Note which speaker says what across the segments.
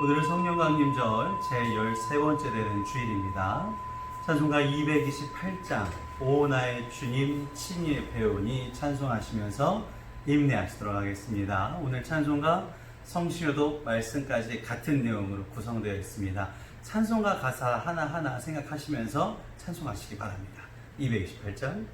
Speaker 1: 오늘은 성령 강림절 제13번째 되는 주일입니다. 찬송가 228장 오 나의 주님 친히 배우니 찬송하시면서 임내하시도록 하겠습니다. 오늘 찬송가 성시효독 말씀까지 같은 내용으로 구성되어 있습니다. 찬송가 가사 하나하나 생각하시면서 찬송하시기 바랍니다. 228장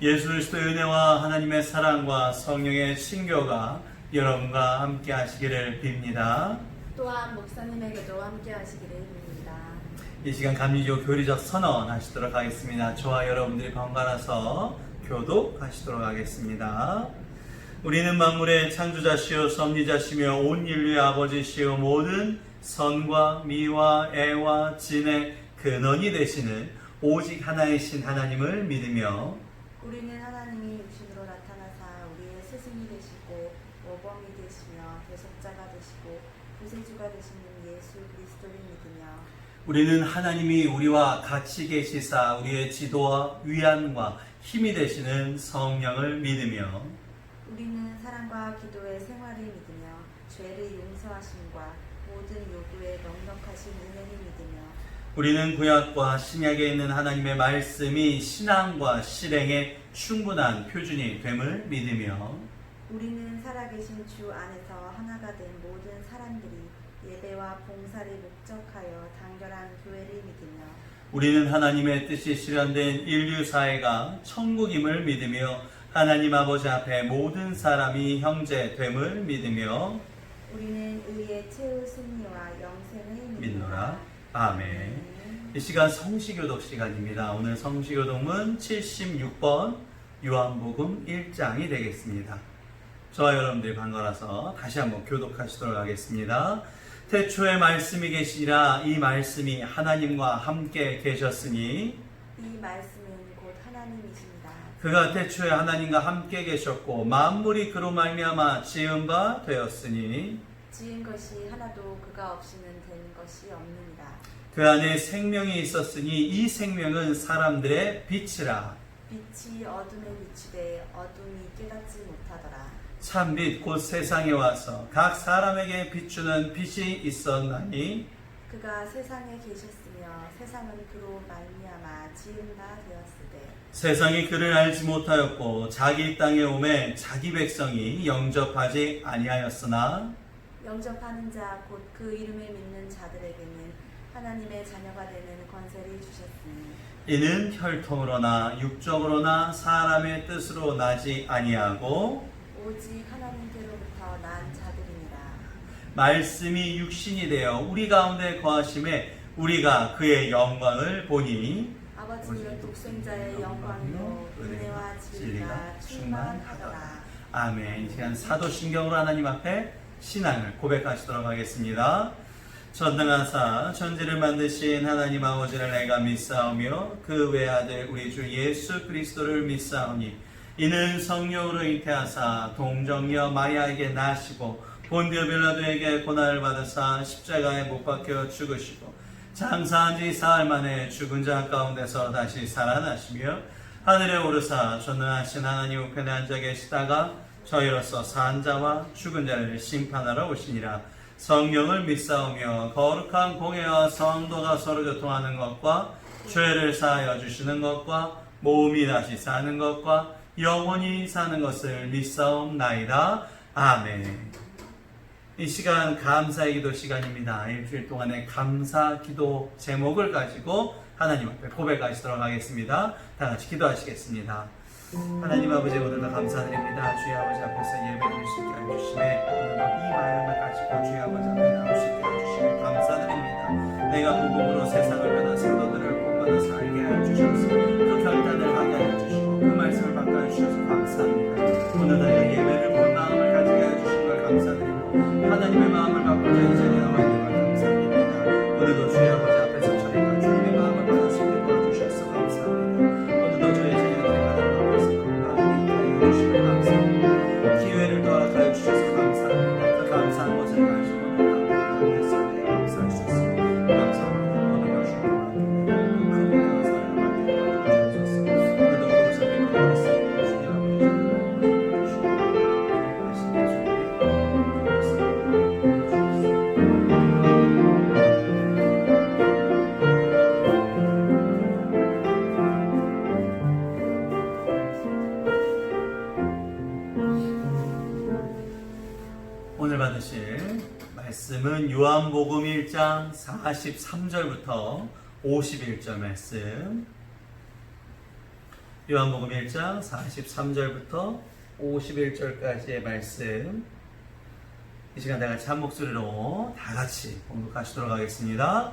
Speaker 1: 예수 그리스도의 은혜와 하나님의 사랑과 성령의 신교가 여러분과 함께 하시기를 빕니다.
Speaker 2: 또한 목사님에게도 함께 하시기를 빕니다.
Speaker 1: 이 시간 감리교 교리적 선언 하시도록 하겠습니다. 저와 여러분들이 번갈아서 교독하시도록 하겠습니다. 우리는 만물의 창조자시요 섭리자시며 온 인류의 아버지시요 모든 선과 미와 애와 진의 근원이 되시는 오직 하나이신 하나님을 믿으며
Speaker 2: 우리는 하나님이 육신으로 나타나사 우리의 스승이 되시고 모범이 되시며 대속자가 되시고 구세주가 되시는 예수 그리스도를 믿으며
Speaker 1: 우리는 하나님이 우리와 같이 계시사 우리의 지도와 위안과 힘이 되시는 성령을 믿으며
Speaker 2: 우리는 사랑과 기도의 생활을 믿으며 죄를 용서하심과 모든 요구에 넉넉하신 은혜를 믿으며
Speaker 1: 우리는 구약과 신약에 있는 하나님의 말씀이 신앙과 실행에 충분한 표준이 됨을 믿으며
Speaker 2: 우리는 살아계신 주 안에서 하나가 된 모든 사람들이 예배와 봉사를 목적하여 단결한 교회를 믿으며
Speaker 1: 우리는 하나님의 뜻이 실현된 인류 사회가 천국임을 믿으며 하나님 아버지 앞에 모든 사람이 형제 됨을 믿으며
Speaker 2: 우리는 의의 최후 승리와 영생을
Speaker 1: 믿노라. 아멘. 이 시간 성시교독 시간입니다. 오늘 성시교독은 76번 요한복음 1장이 되겠습니다. 저와 여러분들이 번갈아서 다시 한번 교독하시도록 하겠습니다. 태초에 말씀이 계시니라. 이 말씀이 하나님과 함께 계셨으니
Speaker 2: 이 말씀은 곧 하나님이십니다.
Speaker 1: 그가 태초에 하나님과 함께 계셨고 만물이 그로 말미암아 지은 바 되었으니
Speaker 2: 지은 것이 하나도 그가 없이는 된 것이 없느니라.
Speaker 1: 그 안에 생명이 있었으니 이 생명은 사람들의 빛이라.
Speaker 2: 빛이 어둠에 비추되 어둠이 깨닫지 못하더라.
Speaker 1: 참빛 곧 세상에 와서 각 사람에게 비추는 빛이 있었나니
Speaker 2: 그가 세상에 계셨으며 세상은 그로 말미암아 지은 바 되었으되
Speaker 1: 세상이 그를 알지 못하였고 자기 땅에 오매 자기 백성이 영접하지 아니하였으나
Speaker 2: 영접하는 자 곧 그 이름을 믿는 자들에게는 하나님의 자녀가 되는 권세를 주셨으니
Speaker 1: 이는 혈통으로나 육적으로나 사람의 뜻으로 나지 아니하고
Speaker 2: 오직 하나님께로부터 난 자들이니라.
Speaker 1: 말씀이 육신이 되어 우리 가운데 거하심에 우리가 그의 영광을 보니
Speaker 2: 아버지의 독생자의 영광으로 은혜와 진리가 충만하더라.
Speaker 1: 아멘. 이 시간 사도신경으로 하나님 앞에 신앙을 고백하시도록 하겠습니다. 전능하사 천지를 만드신 하나님 아버지를 내가 믿사오며 그 외아들 우리 주 예수 그리스도를 믿사오니 이는 성령으로 잉태하사 동정녀 마리아에게 나시고 본디오 빌라도에게 고난을 받으사 십자가에 못 박혀 죽으시고 장사한 지 사흘 만에 죽은 자 가운데서 다시 살아나시며 하늘에 오르사 전능하신 하나님 우편에 앉아 계시다가 저희로서 산 자와 죽은 자를 심판하러 오시니라. 성령을 믿사오며 거룩한 공예와 성도가 서로 교통하는 것과 죄를 사하여 주시는 것과 몸이 다시 사는 것과 영원히 사는 것을 믿사옵나이다. 아멘. 이 시간 감사의 기도 시간입니다. 일주일 동안의 감사 기도 제목을 가지고 하나님 앞에 고백하시도록 하겠습니다. 다 같이 기도하시겠습니다. 하나님 아버지 오늘도 감사드립니다. 주의 아버지 앞에서 예배드릴 수 있게 해주심에 오늘도 이 마음을 가지고 주의 아버지 앞에 나올 수 있게 해주심에 감사드립니다. 내가 복음으로 세상을 변한 성도들을 본받아서 알게 하여 주셔서 그 결단을 하게 하여 주시고 그 말씀을 받게 하여 주셔서 감사합니다. 오늘 내가 예배를 본 마음을 가지게 하여 주신 걸 감사드리고 하나님의 마음을 갖고 저희 자리에 나와 있는 걸 감사드립니다. 오늘도 주의 아버지 앞에서 저희가 주님의 마음을 받을 수 있게 도와주셔서 감사합니다. 오늘도 저희 자리에 기회를 더 허락하여 주셔서 감사합니다. 그 감사한 것을 가지고 오늘 했을 때 감사할 수 있습니다. 감사합니다. 오늘 열심히 그 은혜와 사랑을 받게 도와주셔서 오늘도 그것을 믿고 나왔습니다. 주님 아버지 주님 하시는 오늘 받으실 말씀은 요한복음 1장 43절부터 51절 말씀. 요한복음 1장 43절부터 51절까지의 말씀. 이 시간 다 같이 한 목소리로 다 같이 봉독하시도록 하겠습니다.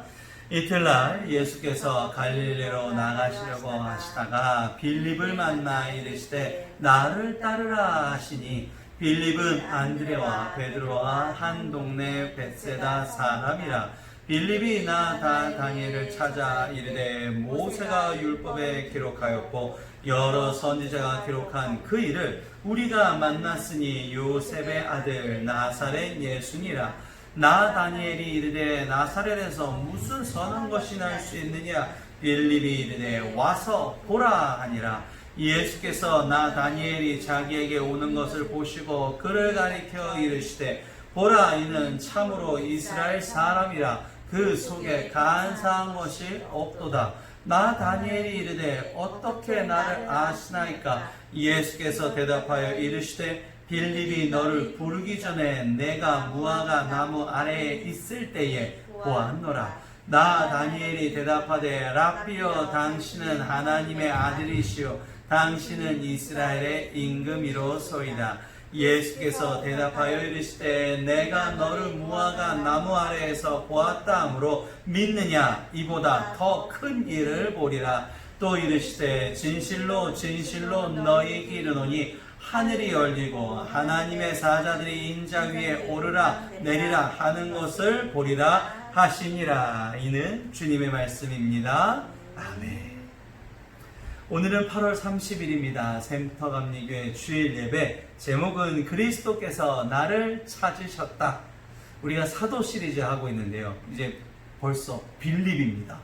Speaker 1: 이틀날 예수께서 갈릴리로 나가시려고 하시다가 빌립을 만나 이르시되 나를 따르라 하시니 빌립은 안드레와 베드로와 한 동네 벳세다 사람이라. 빌립이 다니엘을 찾아 이르되 모세가 율법에 기록하였고 여러 선지자가 기록한 그 일을 우리가 만났으니 요셉의 아들 나사렛 예수니라. 다니엘이 이르되 나사렛에서 무슨 선한 것이 날 수 있느냐. 빌립이 이르되 와서 보라 하니라. 예수께서 다니엘이 자기에게 오는 것을 보시고 그를 가리켜 이르시되 보라 이는 참으로 이스라엘 사람이라. 그 속에 간사한 것이 없도다. 다니엘이 이르되 어떻게 나를 아시나이까. 예수께서 대답하여 이르시되 빌립이 너를 부르기 전에 내가 무화과 나무 아래에 있을 때에 보았노라. 다니엘이 대답하되 랍비여 당신은 하나님의 아들이시오 당신은 이스라엘의 임금이로소이다. 예수께서 대답하여 이르시되 내가 너를 무화과 나무 아래에서 보았다 하므로 믿느냐. 이보다 더 큰 일을 보리라. 또 이르시되 진실로 진실로 너희에게 이르노니 하늘이 열리고 하나님의 사자들이 인자 위에 오르라 내리라 하는 것을 보리라 하시니라. 이는 주님의 말씀입니다. 아멘. 오늘은 8월 30일입니다. 샘터감리교회 주일 예배, 제목은 그리스도께서 나를 찾으셨다. 우리가 사도 시리즈 하고 있는데요. 이제 벌써 빌립입니다.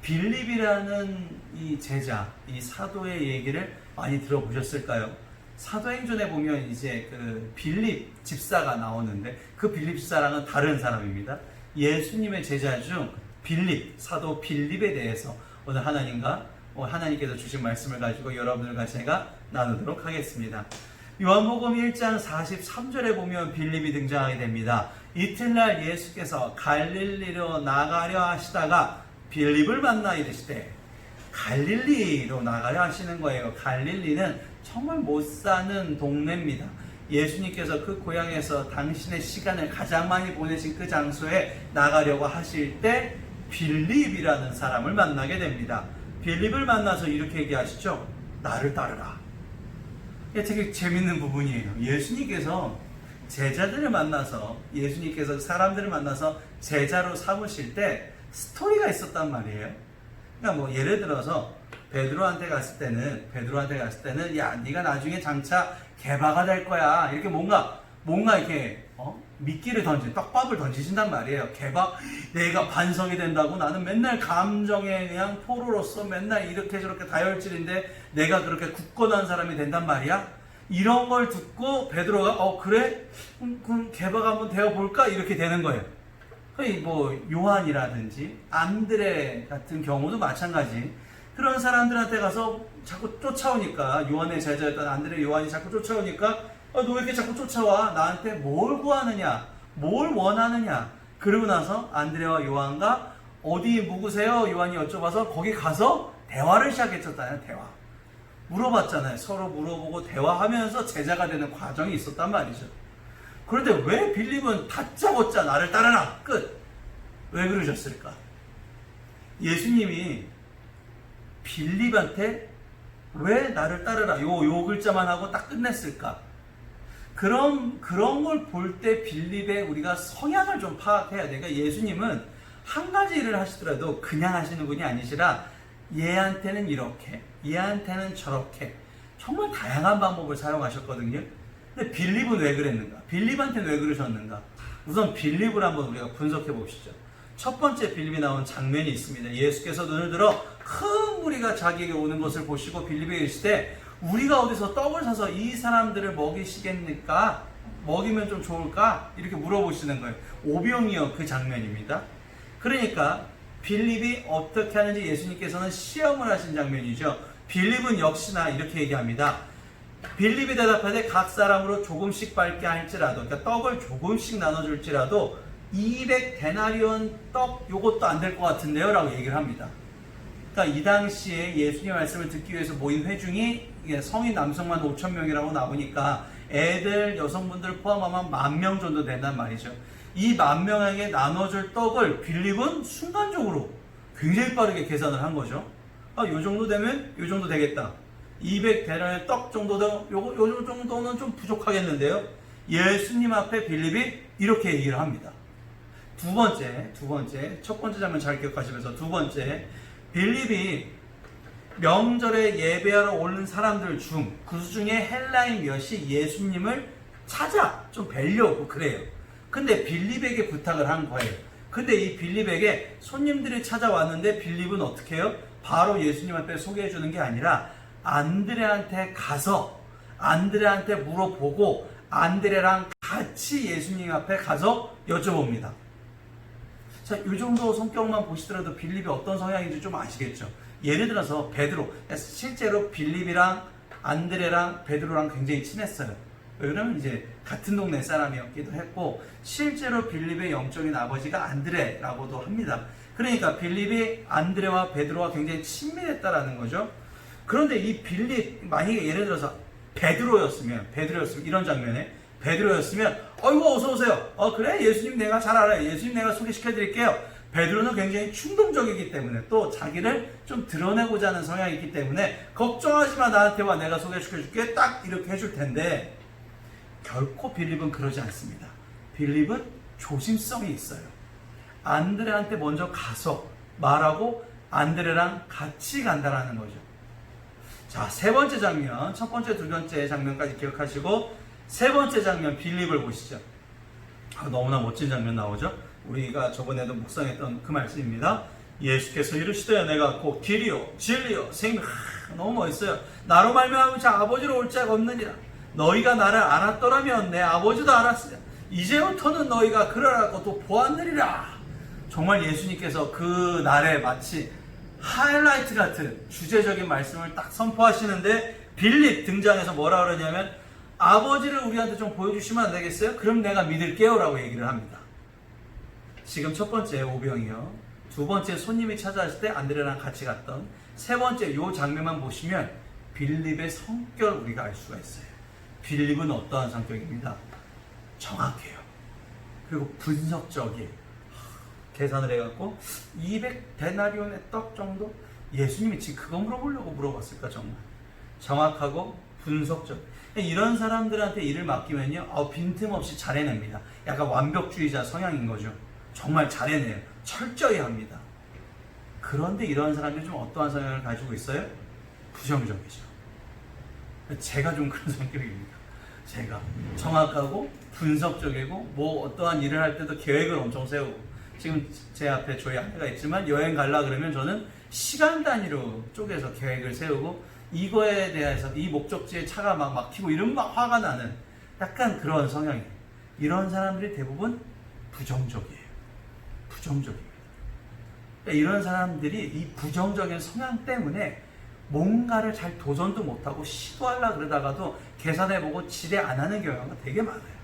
Speaker 1: 빌립이라는 이 제자, 이 사도의 얘기를 많이 들어보셨을까요? 사도행전에 보면 이제 그 빌립 집사가 나오는데 그 빌립 집사랑은 다른 사람입니다. 예수님의 제자 중 빌립, 사도 빌립에 대해서 오늘 하나님께서 주신 말씀을 가지고 여러분들과 제가 나누도록 하겠습니다. 요한복음 1장 43절에 보면 빌립이 등장하게 됩니다. 이튿날 예수께서 갈릴리로 나가려 하시다가 빌립을 만나 이르시되, 갈릴리로 나가려 하시는 거예요. 갈릴리는 정말 못 사는 동네입니다. 예수님께서 그 고향에서 당신의 시간을 가장 많이 보내신 그 장소에 나가려고 하실 때 빌립이라는 사람을 만나게 됩니다. 빌립을 만나서 이렇게 얘기하시죠. 나를 따르라. 이게 되게 재밌는 부분이에요. 예수님께서 사람들을 만나서 제자로 삼으실 때 스토리가 있었단 말이에요. 그러니까 뭐 예를 들어서 베드로한테 갔을 때는 야, 네가 나중에 장차 개바가 될 거야. 이렇게 뭔가 이렇게 미끼를 떡밥을 던지신단 말이에요. 개바, 내가 반성이 된다고 나는 맨날 감정에 그냥 포로로서 맨날 이렇게 저렇게 다혈질인데 내가 그렇게 굳건한 사람이 된단 말이야. 이런 걸 듣고 베드로가 그래? 그럼 개바가 한번 되어볼까? 이렇게 되는 거예요. 뭐 요한이라든지 안드레 같은 경우도 마찬가지. 그런 사람들한테 가서 자꾸 쫓아오니까, 요한의 제자였던 안드레 요한이 자꾸 쫓아오니까 너 왜 이렇게 자꾸 쫓아와? 나한테 뭘 구하느냐? 뭘 원하느냐? 그러고 나서 안드레와 요한과 어디 묵으세요? 요한이 여쭤봐서 거기 가서 대화를 시작했었다는 대화. 물어봤잖아요. 서로 물어보고 대화하면서 제자가 되는 과정이 있었단 말이죠. 그런데 왜 빌립은 다짜고짜 나를 따르라 끝? 왜 그러셨을까? 예수님이 빌립한테 왜 나를 따르라 요 글자만 하고 딱 끝냈을까? 그런 걸 볼 때 빌립의 우리가 성향을 좀 파악해야 돼요. 그러니까 예수님은 한 가지 일을 하시더라도 그냥 하시는 분이 아니시라 얘한테는 이렇게, 얘한테는 저렇게 정말 다양한 방법을 사용하셨거든요. 근데 빌립은 왜 그랬는가? 빌립한테는 왜 그러셨는가? 우선 빌립을 한번 우리가 분석해 봅시다. 첫 번째 빌립이 나온 장면이 있습니다. 예수께서 눈을 들어 큰 무리가 자기에게 오는 것을 보시고 빌립에게 이르시되, 우리가 어디서 떡을 사서 이 사람들을 먹이시겠습니까? 먹이면 좀 좋을까? 이렇게 물어보시는 거예요. 오병이어 그 장면입니다. 그러니까 빌립이 어떻게 하는지 예수님께서는 시험을 하신 장면이죠. 빌립은 역시나 이렇게 얘기합니다. 빌립이 대답하되 각 사람으로 조금씩 밟게 할지라도, 그러니까 떡을 조금씩 나눠줄지라도 200데나리온 떡 요것도 안 될 것 같은데요 라고 얘기를 합니다. 그러니까 이 당시에 예수님의 말씀을 듣기 위해서 모인 회중이 성인 남성만 5,000명이라고 나오니까 애들, 여성분들 포함하면 10,000명 정도 된단 말이죠. 이 10,000명에게 나눠줄 떡을 빌립은 순간적으로 굉장히 빠르게 계산을 한 거죠. 요 정도 되면 요 정도 되겠다. 200데나리온 떡 정도도 요 정도는 좀 부족하겠는데요. 예수님 앞에 빌립이 이렇게 얘기를 합니다. 두 번째, 첫 번째 장면 잘 기억하시면서 두 번째, 빌립이 명절에 예배하러 오는 사람들 중 그 중에 헬라인 몇이 예수님을 찾아 좀 뵈려고 그래요. 근데 빌립에게 부탁을 한 거예요. 근데 이 빌립에게 손님들이 찾아왔는데 빌립은 어떻게 해요? 바로 예수님한테 소개해 주는 게 아니라 안드레한테 가서 안드레한테 물어보고 안드레랑 같이 예수님 앞에 가서 여쭤봅니다. 자, 이 정도 성격만 보시더라도 빌립이 어떤 성향인지 좀 아시겠죠? 예를 들어서 베드로, 실제로 빌립이랑 안드레랑 베드로랑 굉장히 친했어요. 왜 그러면 이제 같은 동네 사람이었기도 했고, 실제로 빌립의 영적인 아버지가 안드레라고도 합니다. 그러니까 빌립이 안드레와 베드로와 굉장히 친밀했다라는 거죠. 그런데 이 빌립, 만약에 예를 들어서 베드로였으면 이런 장면에 베드로였으면 어이구 어서오세요. 그래? 예수님 내가 잘 알아요. 예수님 내가 소개시켜 드릴게요. 베드로는 굉장히 충동적이기 때문에 또 자기를 좀 드러내고자 하는 성향이 있기 때문에 걱정하지 마, 나한테 와, 내가 소개시켜줄게, 딱 이렇게 해줄 텐데 결코 빌립은 그러지 않습니다. 빌립은 조심성이 있어요. 안드레한테 먼저 가서 말하고 안드레랑 같이 간다라는 거죠. 자, 세 번째 장면, 첫 번째, 두 번째 장면까지 기억하시고 세 번째 장면 빌립을 보시죠. 너무나 멋진 장면 나오죠. 우리가 저번에도 묵상했던 그 말씀입니다. 예수께서 이르시되 내가 곧 길이요 진리요 생명. 너무 멋있어요. 나로 말미암아 아버지로 올 자가 없느니라. 너희가 나를 알았더라면 내 아버지도 알았으랴. 이제부터는 너희가 그러라고 또 보았느니라. 정말 예수님께서 그 날에 마치 하이라이트 같은 주제적인 말씀을 딱 선포하시는데 빌립 등장해서 뭐라 그러냐면 아버지를 우리한테 좀 보여주시면 안 되겠어요? 그럼 내가 믿을게요 라고 얘기를 합니다. 지금 첫 번째 오병이요, 두 번째 손님이 찾아왔을 때 안드레랑 같이 갔던, 세 번째 요 장면만 보시면 빌립의 성격을 우리가 알 수가 있어요. 빌립은 어떠한 성격입니다. 정확해요. 그리고 분석적이에요. 계산을 해갖고 200데나리온의 떡 정도? 예수님이 지금 그거 물어보려고 물어봤을까 정말. 정확하고 분석적. 이런 사람들한테 일을 맡기면요, 빈틈없이 잘해냅니다. 약간 완벽주의자 성향인 거죠. 정말 잘해내요. 철저히 합니다. 그런데 이런 사람들이 좀 어떠한 성향을 가지고 있어요? 부정적이죠. 제가 좀 그런 성격입니다. 제가 정확하고 분석적이고 뭐 어떠한 일을 할 때도 계획을 엄청 세우고, 지금 제 앞에 저희 아내가 있지만 여행 가려 그러면 저는 시간 단위로 쪼개서 계획을 세우고 이거에 대해서 이 목적지에 차가 막 막히고 이러면 막 화가 나는 약간 그런 성향이에요. 이런 사람들이 대부분 부정적이에요. 부정적입니다. 그러니까 이런 사람들이 이 부정적인 성향 때문에 뭔가를 잘 도전도 못하고 시도하려고 그러다가도 계산해보고 지대 안 하는 경우가 되게 많아요.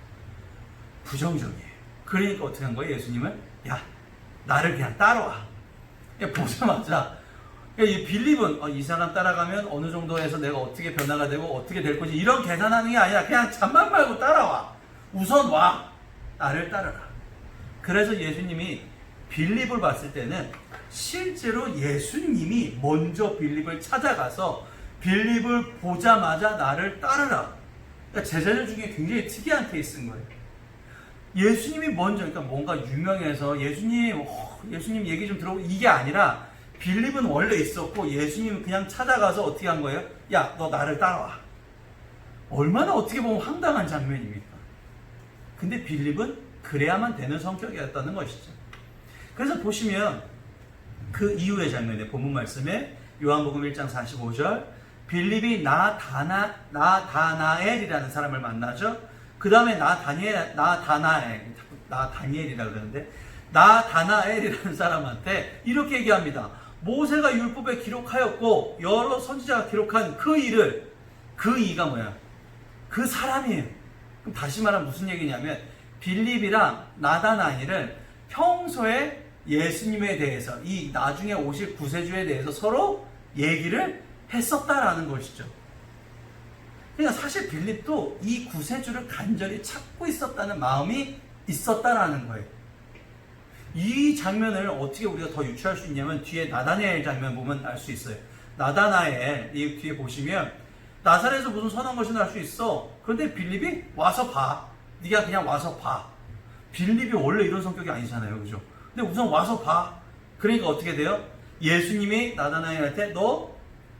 Speaker 1: 부정적이에요. 그러니까 어떻게 한 거예요? 예수님은 야, 나를 그냥 따라와. 보자마자 이 빌립은 이 사람 따라가면 어느 정도 해서 내가 어떻게 변화가 되고 어떻게 될 거지 이런 계산하는 게 아니라 그냥 잠만 말고 따라와. 우선 와. 나를 따르라. 그래서 예수님이 빌립을 봤을 때는 실제로 예수님이 먼저 빌립을 찾아가서 빌립을 보자마자 나를 따르라. 그러니까 제자들 중에 굉장히 특이한 케이스인 거예요. 예수님이 먼저, 그러니까 뭔가 유명해서 예수님 얘기 좀 들어보고 이게 아니라 빌립은 원래 있었고 예수님은 그냥 찾아가서 어떻게 한 거예요? 야, 너 나를 따라와. 얼마나 어떻게 보면 황당한 장면입니까? 근데 빌립은 그래야만 되는 성격이었다는 것이죠. 그래서 보시면 그 이후의 장면에 본문 말씀에 요한복음 1장 45절 빌립이 나다나엘이라는 사람을 만나죠. 그 다음에 나다니엘이라고 그러는데 나다나엘이라는 사람한테 이렇게 얘기합니다. 모세가 율법에 기록하였고 여러 선지자가 기록한 그 일을, 그 이가 뭐야? 그 사람이에요. 그럼 다시 말하면 무슨 얘기냐면 빌립이랑 나다나엘을 평소에 예수님에 대해서 이 나중에 오실 구세주에 대해서 서로 얘기를 했었다라는 것이죠. 그러니까 사실 빌립도 이 구세주를 간절히 찾고 있었다는 마음이 있었다라는 거예요. 이 장면을 어떻게 우리가 더 유추할 수 있냐면 뒤에 나다나엘 장면 보면 알 수 있어요. 나다나엘 이 뒤에 보시면 나사렛에서 무슨 선한 것이 날 수 있어. 그런데 빌립이 와서 봐. 네가 그냥 와서 봐. 빌립이 원래 이런 성격이 아니잖아요, 그죠? 근데 우선 와서 봐. 그러니까 어떻게 돼요? 예수님이 나다나엘한테 너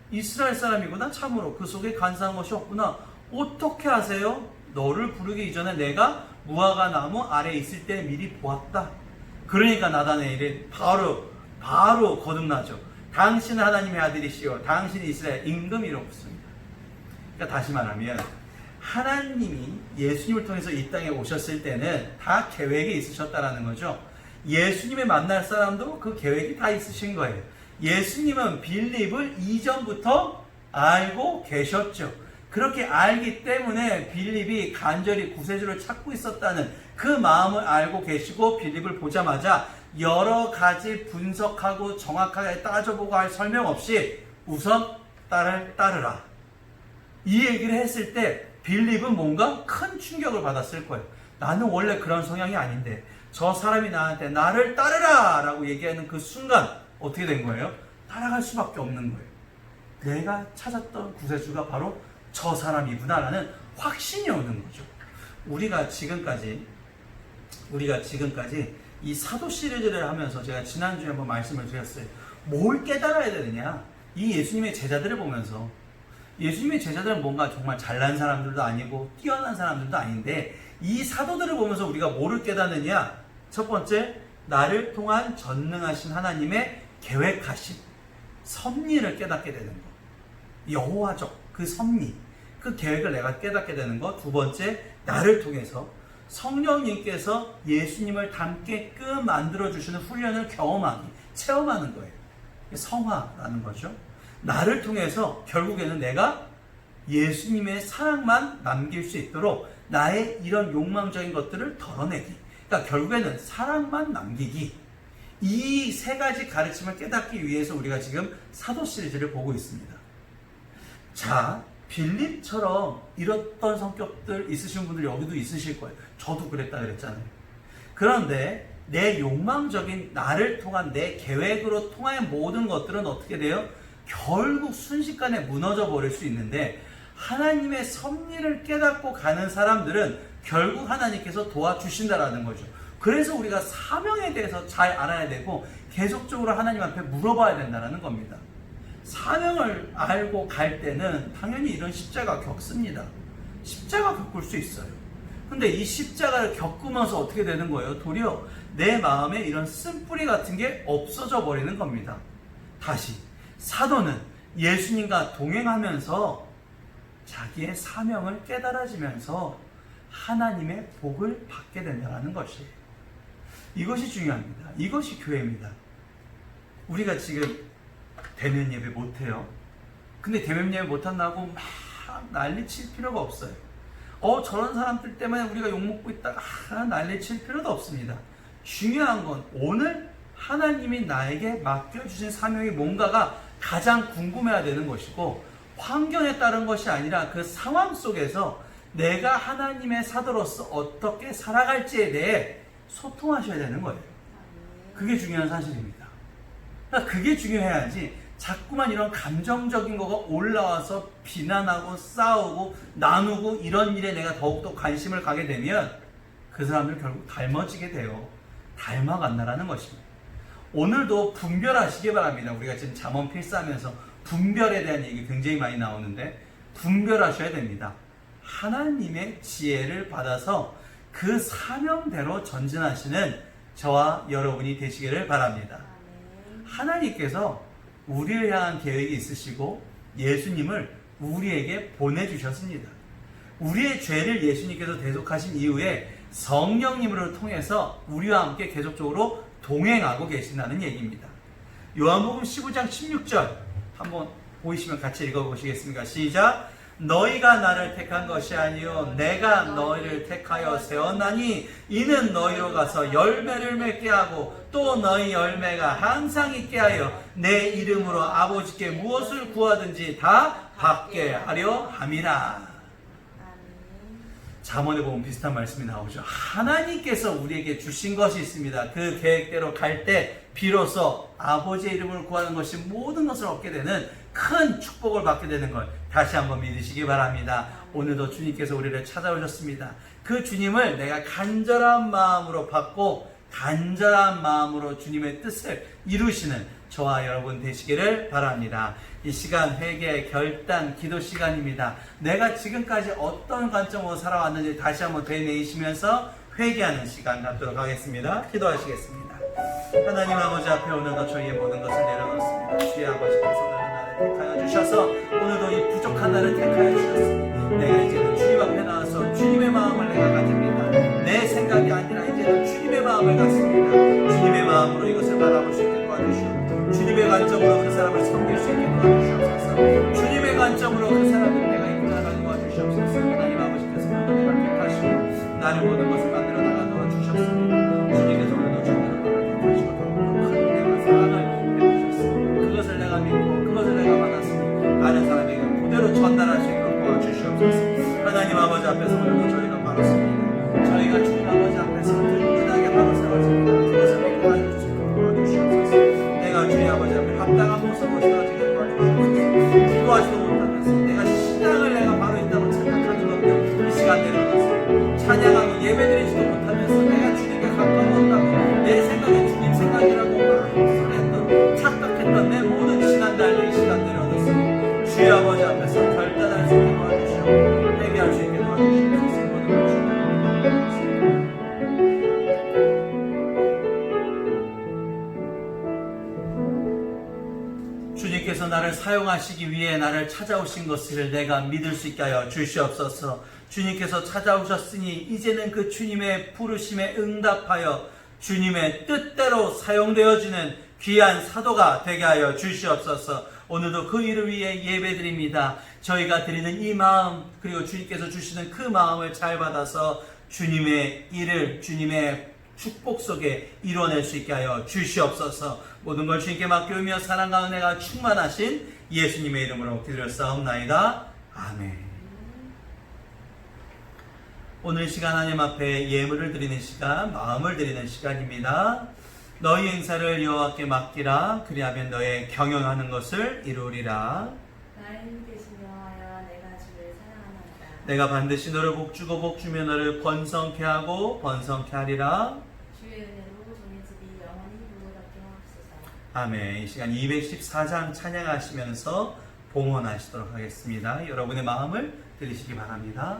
Speaker 1: 이스라엘 사람이구나. 참으로 그 속에 간사한 것이 없구나. 어떻게 하세요? 너를 부르기 이전에 내가 무화과 나무 아래에 있을 때 미리 보았다. 그러니까 나다나엘이 바로 거듭나죠. 당신은 하나님의 아들이시오. 당신이 이스라엘 임금이라고 묻습니다. 그러니까 다시 말하면 하나님이 예수님을 통해서 이 땅에 오셨을 때는 다 계획이 있으셨다라는 거죠. 예수님을 만날 사람도 그 계획이 다 있으신 거예요. 예수님은 빌립을 이전부터 알고 계셨죠. 그렇게 알기 때문에 빌립이 간절히 구세주를 찾고 있었다는 그 마음을 알고 계시고 빌립을 보자마자 여러 가지 분석하고 정확하게 따져보고 할 설명 없이 우선 나를 따르라. 이 얘기를 했을 때 빌립은 뭔가 큰 충격을 받았을 거예요. 나는 원래 그런 성향이 아닌데 저 사람이 나한테 나를 따르라 라고 얘기하는 그 순간 어떻게 된 거예요? 따라갈 수밖에 없는 거예요. 내가 찾았던 구세주가 바로 저 사람이구나 라는 확신이 오는 거죠. 우리가 지금까지 이 사도 시리즈를 하면서 제가 지난주에 한번 말씀을 드렸어요. 뭘 깨달아야 되느냐? 이 예수님의 제자들을 보면서, 예수님의 제자들은 뭔가 정말 잘난 사람들도 아니고 뛰어난 사람들도 아닌데, 이 사도들을 보면서 우리가 뭐를 깨닫느냐? 첫 번째, 나를 통한 전능하신 하나님의 계획하신 섭리를 깨닫게 되는 것. 여호와적 그 섭리, 그 계획을 내가 깨닫게 되는 것. 두 번째, 나를 통해서 성령님께서 예수님을 닮게끔 만들어주시는 훈련을 경험하기, 체험하는 거예요. 성화라는 거죠. 나를 통해서 결국에는 내가 예수님의 사랑만 남길 수 있도록 나의 이런 욕망적인 것들을 덜어내기. 그러니까 결국에는 사랑만 남기기. 이 세 가지 가르침을 깨닫기 위해서 우리가 지금 사도 시리즈를 보고 있습니다. 자, 빌립처럼 이렇던 성격들 있으신 분들 여기도 있으실 거예요. 저도 그랬다 그랬잖아요. 그런데 내 욕망적인 나를 통한 내 계획으로 통한 모든 것들은 어떻게 돼요? 결국 순식간에 무너져 버릴 수 있는데, 하나님의 섭리를 깨닫고 가는 사람들은 결국 하나님께서 도와주신다라는 거죠. 그래서 우리가 사명에 대해서 잘 알아야 되고 계속적으로 하나님 앞에 물어봐야 된다는 겁니다. 사명을 알고 갈 때는 당연히 이런 십자가 겪습니다. 십자가 겪을 수 있어요. 근데 이 십자가를 겪으면서 어떻게 되는 거예요? 도리어 내 마음에 이런 쓴뿌리 같은 게 없어져 버리는 겁니다. 다시, 사도는 예수님과 동행하면서 자기의 사명을 깨달아지면서 하나님의 복을 받게 된다는 것이에요. 이것이 중요합니다. 이것이 교회입니다. 우리가 지금 대면 예배 못해요. 근데 대면 예배 못한다고 막 난리칠 필요가 없어요. 저런 사람들 때문에 우리가 욕먹고 있다가 난리칠 필요도 없습니다. 중요한 건 오늘 하나님이 나에게 맡겨주신 사명이 뭔가가 가장 궁금해야 되는 것이고, 환경에 따른 것이 아니라 그 상황 속에서 내가 하나님의 사도로서 어떻게 살아갈지에 대해 소통하셔야 되는 거예요. 그게 중요한 사실입니다. 그러니까 그게 중요해야지 자꾸만 이런 감정적인 거가 올라와서 비난하고 싸우고 나누고 이런 일에 내가 더욱더 관심을 가게 되면 그 사람들 결국 닮아지게 돼요. 닮아간다라는 것입니다. 오늘도 분별하시기 바랍니다. 우리가 지금 잠언 필사하면서 분별에 대한 얘기 굉장히 많이 나오는데, 분별하셔야 됩니다. 하나님의 지혜를 받아서 그 사명대로 전진하시는 저와 여러분이 되시기를 바랍니다. 하나님께서 우리를 향한 계획이 있으시고 예수님을 우리에게 보내주셨습니다. 우리의 죄를 예수님께서 대속하신 이후에 성령님을 통해서 우리와 함께 계속적으로 동행하고 계신다는 얘기입니다. 요한복음 15장 16절 한번 보이시면 같이 읽어보시겠습니까? 시작! 너희가 나를 택한 것이 아니요 내가 너희를 택하여 세웠나니 이는 너희로 가서 열매를 맺게 하고 또 너희 열매가 항상 있게 하여 내 이름으로 아버지께 무엇을 구하든지 다 받게 하려 함이라. 잠언에 보면 비슷한 말씀이 나오죠. 하나님께서 우리에게 주신 것이 있습니다. 그 계획대로 갈 때 비로소 아버지의 이름을 구하는 것이 모든 것을 얻게 되는 큰 축복을 받게 되는 걸 다시 한번 믿으시기 바랍니다. 오늘도 주님께서 우리를 찾아오셨습니다. 그 주님을 내가 간절한 마음으로 받고 간절한 마음으로 주님의 뜻을 이루시는 저와 여러분 되시기를 바랍니다. 이 시간 회개, 결단, 기도 시간입니다. 내가 지금까지 어떤 관점으로 살아왔는지 다시 한번 되뇌이시면서 회개하는 시간 갖도록 하겠습니다. 기도하시겠습니다. 하나님 아버지 앞에 오늘도 저희의 모든 것을 내려놓습니다. 주의 아버지께서 나를 택하여 주셔서 오늘도 이 부족한 나를 택하여 주셨습니다. 내가 이제는 주님 앞에 나와서 주님의 마음을 내가 가집니다. 내 생각이 아니라 이제는 주님의 마음을 갖습니다. 주님의 마음으로 이것을 바라볼 수 있게 도와주시옵소서. 주님의 관점으로 그 사람을 섬길 수 있게 도와주시옵소서. 주님의 관점으로 그 사람을 내가 이끌어가게 도와주시옵소서. 하나님 아버지께서 오늘 내가 택하시고 나를 모든 것을 만들어 나가 도와주셨습니다. 주님께서 오늘도 주님을 택하시고 더욱더 큰 은혜와 사랑을 베푸셨습니다. 그것을 내가 믿고 그것을 내가 받았으니 다른 사람에게 그대로 전달할 수 있도록 도와주시옵소서. 하나님 아버지 앞에서 오늘도 저희가 바로 섭니다. 저희가 주님 아버지 앞에서 든든하게 바로 세워 당당한 모습으로 세워지게 도와주시옵소서. 기도하지도 못하면서 내가 신앙을 내가 바로 있다고 착각하는 것들 이 시간 내려놓습니다. 찬양하고 예배드리지도 못하면서 내가 주님께 가까웠다고 내 생각이 주님 생각이라고 말했던 착각했던 내 모든 지난날 이 시간 내려놓습니다. 주의 아버지 앞에서 결단할 수 있게 도와주시고 회개할 수 있게 도와주시옵소서. 모든 걸 주님께서 나를 사용하시기 위해 나를 찾아오신 것을 내가 믿을 수 있게 하여 주시옵소서. 주님께서 찾아오셨으니 이제는 그 주님의 부르심에 응답하여 주님의 뜻대로 사용되어지는 귀한 사도가 되게 하여 주시옵소서. 오늘도 그 일을 위해 예배드립니다. 저희가 드리는 이 마음 그리고 주님께서 주시는 그 마음을 잘 받아서 주님의 일을 주님의 축복 속에 이뤄낼 수 있게 하여 주시옵소서. 모든 걸 주님께 맡기며 사랑과 은혜가 충만하신 예수님의 이름으로 기도했사옵나이다. 아멘. 오늘 시간 하나님 앞에 예물을 드리는 시간, 마음을 드리는 시간입니다. 너희 행사를 여호와께 맡기라. 그리하면 너의 경영하는 것을 이루리라.
Speaker 2: 나의 힘이 되시며 하여 내가 주를 사랑하나이다.
Speaker 1: 내가 반드시 너를 복주고 복주며 너를 번성케 하고 번성케 하리라.
Speaker 2: 주의 은혜로 종의 집이 영원히 부르럽게 하옵소서.
Speaker 1: 아멘. 이 시간 214장 찬양하시면서 봉헌하시도록 하겠습니다. 여러분의 마음을 들리시기 바랍니다.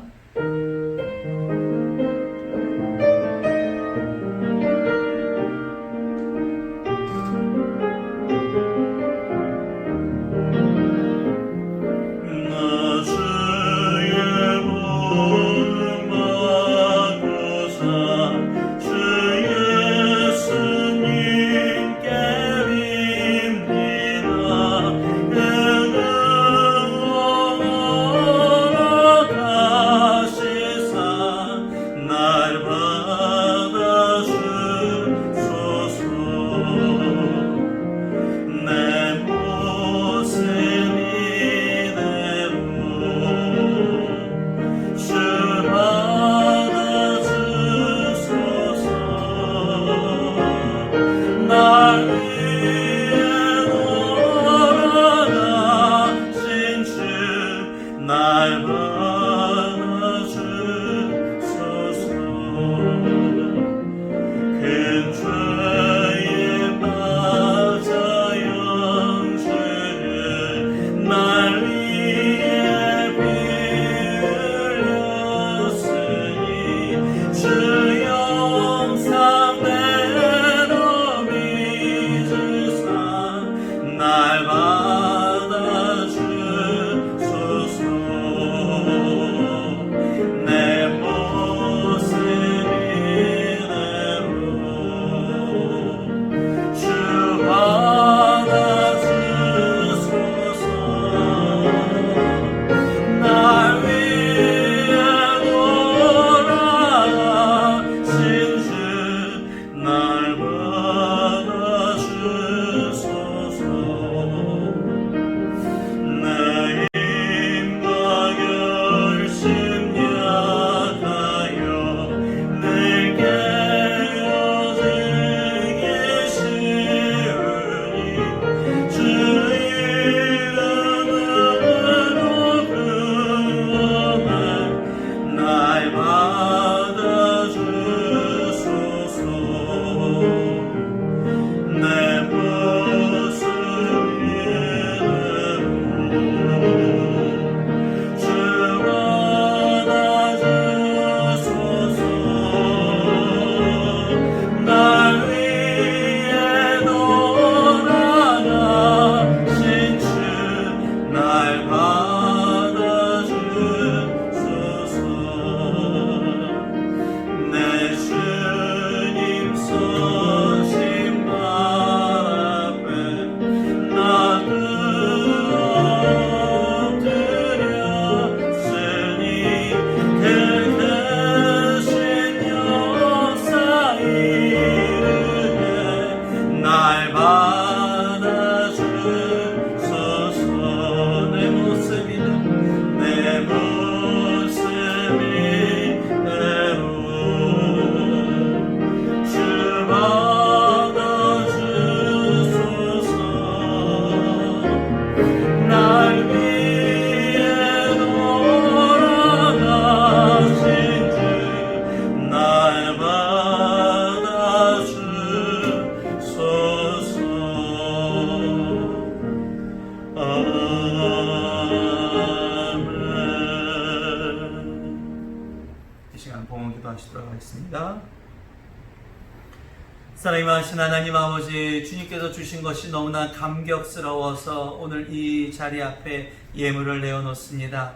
Speaker 1: 사랑이 많으신 하나님 아버지, 주님께서 주신 것이 너무나 감격스러워서 오늘 이 자리 앞에 예물을 내어놓습니다.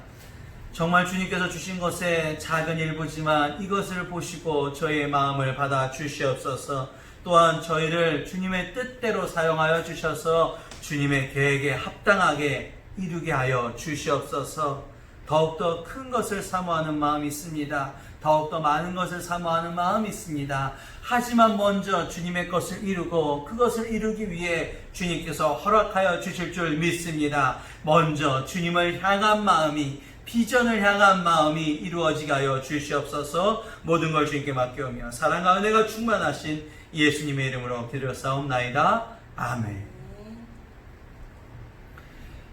Speaker 1: 정말 주님께서 주신 것에 작은 일부지만 이것을 보시고 저희의 마음을 받아 주시옵소서. 또한 저희를 주님의 뜻대로 사용하여 주셔서 주님의 계획에 합당하게 이루게 하여 주시옵소서. 더욱더 큰 것을 사모하는 마음이 있습니다. 더욱더 많은 것을 사모하는 마음이 있습니다. 하지만 먼저 주님의 것을 이루고 그것을 이루기 위해 주님께서 허락하여 주실 줄 믿습니다. 먼저 주님을 향한 마음이, 비전을 향한 마음이 이루어지게 하여 주시옵소서. 모든 걸 주님께 맡겨오며 사랑과 은혜가 충만하신 예수님의 이름으로 기도하옵나이다. 아멘.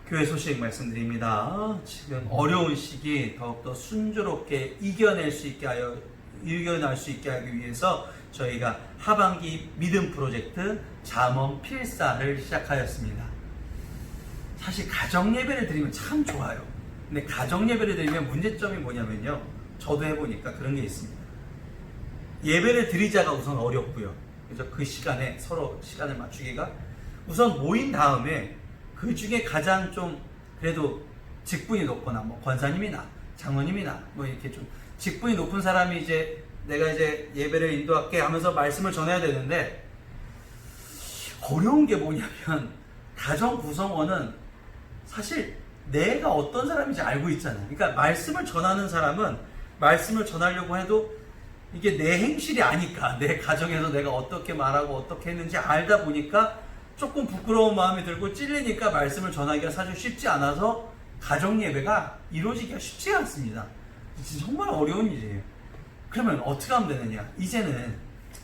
Speaker 1: 교회 소식 말씀드립니다. 지금 어려운 시기 더욱더 순조롭게 이겨낼 수 있게 하기 위해서 저희가 하반기 믿음 프로젝트 잠언 필사를 시작하였습니다. 사실 가정 예배를 드리면 참 좋아요. 근데 가정 예배를 드리면 문제점이 뭐냐면요, 저도 해보니까 그런 게 있습니다. 예배를 드리자가 우선 어렵고요. 그래서 그 시간에 서로 시간을 맞추기가, 우선 모인 다음에 그 중에 가장 좀 그래도 직분이 높거나 뭐 권사님이나 장로님이나 뭐 이렇게 좀 직분이 높은 사람이 이제 내가 이제 예배를 인도할게 하면서 말씀을 전해야 되는데, 어려운 게 뭐냐면 가정 구성원은 사실 내가 어떤 사람인지 알고 있잖아요. 그러니까 말씀을 전하는 사람은 말씀을 전하려고 해도 이게 내 행실이 아니까, 내 가정에서 내가 어떻게 말하고 어떻게 했는지 알다 보니까 조금 부끄러운 마음이 들고 찔리니까 말씀을 전하기가 사실 쉽지 않아서 가정 예배가 이루어지기가 쉽지 않습니다. 정말 어려운 일이에요. 그러면 어떻게 하면 되느냐? 이제는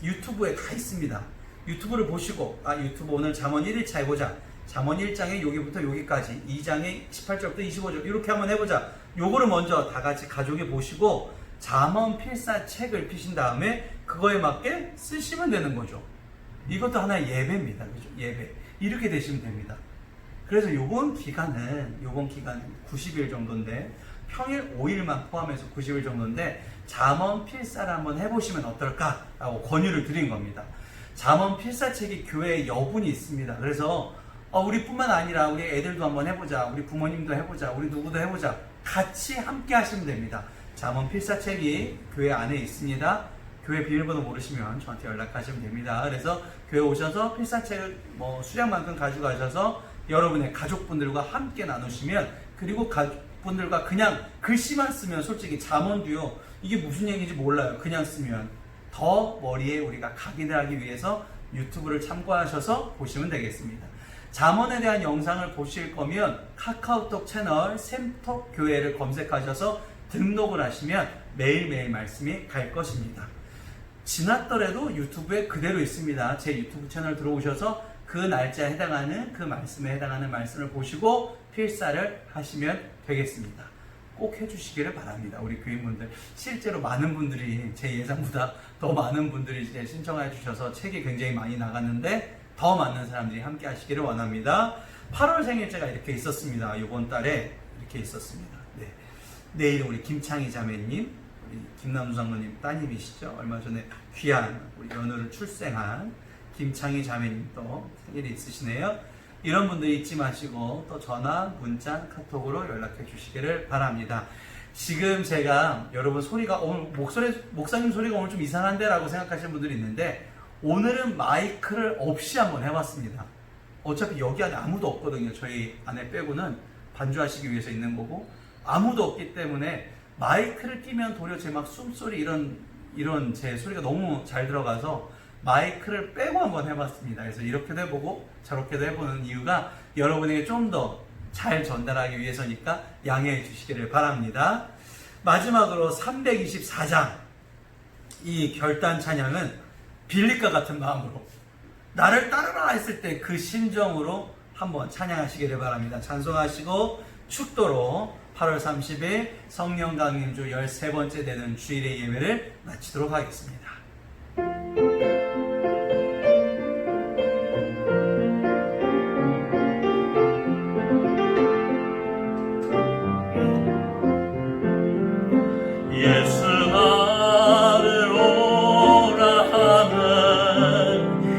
Speaker 1: 유튜브에 다 있습니다. 유튜브를 보시고, 유튜브 오늘 잠언 1일차 해보자. 잠언 1장에 여기부터 여기까지, 2장에 18절부터 25절 이렇게 한번 해보자. 요거를 먼저 다 같이 가족이 보시고 잠언 필사 책을 피신 다음에 그거에 맞게 쓰시면 되는 거죠. 이것도 하나의 예배입니다. 그죠? 예배. 이렇게 되시면 됩니다. 그래서 요번 기간은 90일 정도인데, 평일 5일만 포함해서 90일 정도인데, 잠언 필사를 한번 해보시면 어떨까라고 권유를 드린 겁니다. 잠언 필사책이 교회에 여분이 있습니다. 그래서 우리뿐만 아니라 우리 애들도 한번 해보자, 우리 부모님도 해보자, 우리 누구도 해보자, 같이 함께 하시면 됩니다. 잠언 필사책이 교회 안에 있습니다. 교회 비밀번호 모르시면 저한테 연락하시면 됩니다. 그래서 교회 오셔서 필사책을 수량만큼 가져가셔서 여러분의 가족분들과 함께 나누시면, 그리고 가족분들과 그냥 글씨만 쓰면 솔직히 잠언도요, 이게 무슨 얘기인지 몰라요. 그냥 쓰면 더 머리에 우리가 각인하기 위해서 유튜브를 참고하셔서 보시면 되겠습니다. 잠언에 대한 영상을 보실 거면 카카오톡 채널 샘톡교회를 검색하셔서 등록을 하시면 매일매일 말씀이 갈 것입니다. 지났더라도 유튜브에 그대로 있습니다. 제 유튜브 채널 들어오셔서 그 날짜에 해당하는, 그 말씀에 해당하는 말씀을 보시고 필사를 하시면 되겠습니다. 꼭 해주시기를 바랍니다. 우리 교인분들, 실제로 많은 분들이, 제 예상보다 더 많은 분들이 이제 신청해 주셔서 책이 굉장히 많이 나갔는데 더 많은 사람들이 함께 하시기를 원합니다. 8월 생일제가 이렇게 있었습니다. 이번 달에 이렇게 있었습니다. 네. 내일은 우리 김창희 자매님, 우리 김남수 장로님 따님이시죠. 얼마 전에 귀한 우리 연우를 출생한 김창희 자매님도 생일이 있으시네요. 이런 분들 잊지 마시고 또 전화, 문자, 카톡으로 연락해 주시기를 바랍니다. 지금 제가 여러분 소리가 오늘 목사님 소리가 오늘 좀 이상한데 라고 생각하시는 분들이 있는데, 오늘은 마이크를 없이 한번 해봤습니다. 어차피 여기 안에 아무도 없거든요. 저희 안에 빼고는 반주하시기 위해서 있는 거고 아무도 없기 때문에 마이크를 끼면 도리어 제 막 숨소리 이런 제 소리가 너무 잘 들어가서 마이크를 빼고 한번 해봤습니다. 그래서 이렇게도 해보고 저렇게도 해보는 이유가 여러분에게 좀 더 잘 전달하기 위해서니까 양해해 주시기를 바랍니다. 마지막으로 324장, 이 결단 찬양은 빌립과 같은 마음으로 나를 따르라 했을 때 그 심정으로 한번 찬양하시기를 바랍니다. 찬송하시고 축도로 8월 30일 성령 강림주 13번째 되는 주일의 예배를 마치도록 하겠습니다.
Speaker 3: 예수 나를 오라 하는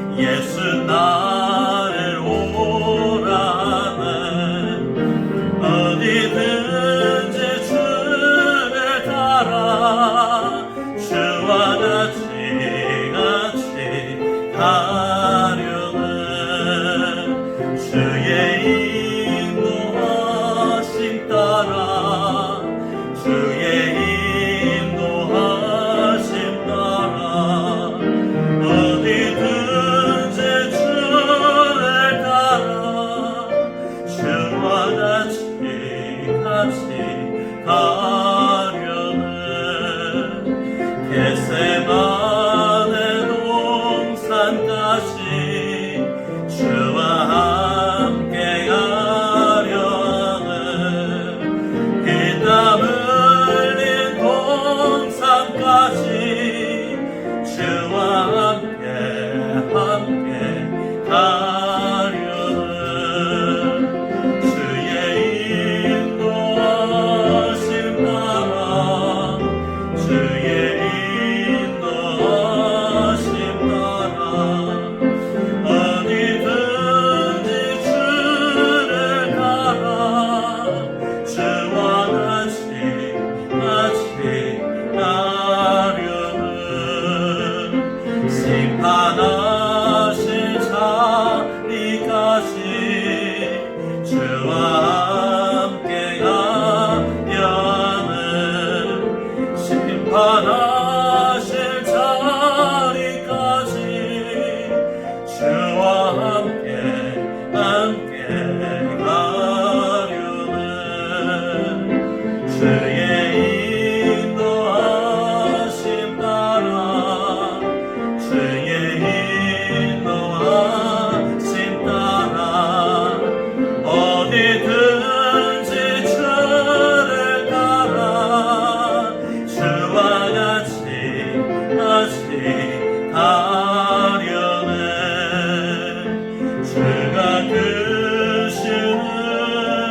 Speaker 1: 주가 드시는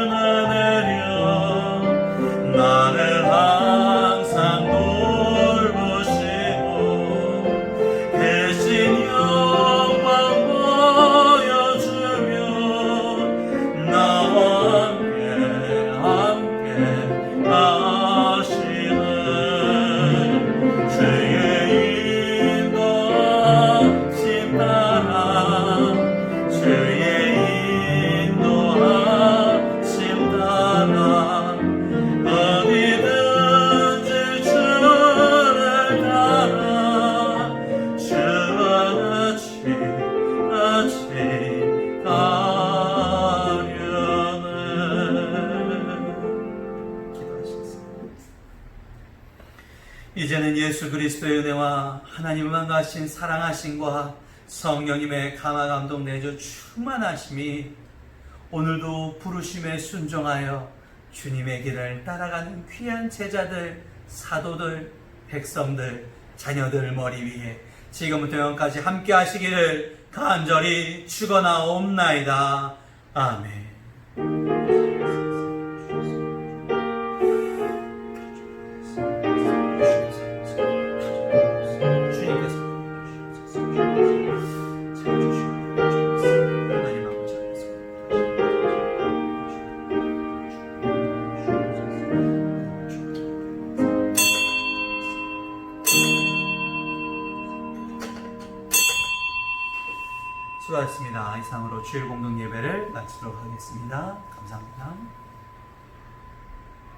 Speaker 1: 은혜려 나를 항상 돌보시고 대신 영광 보여주며 나와 함께 하시는 주의 인도하심 따라 주의 인도하심 따라 어디든지 주를 따라 주와 같이 가려네. 기도하시겠습니다. 이제는 예수 그리스도의 은혜와 하나님을 만가신 사랑하심과 성령님의 강화 감동 내주 충만하심이 오늘도 부르심에 순종하여 주님의 길을 따라가는 귀한 제자들, 사도들, 백성들, 자녀들 머리 위에 지금부터 영원까지 함께 하시기를 간절히 축원하옵나이다. 아멘. 수고하셨습니다. 이상으로 주일 공동 예배를 마치도록 하겠습니다. 감사합니다.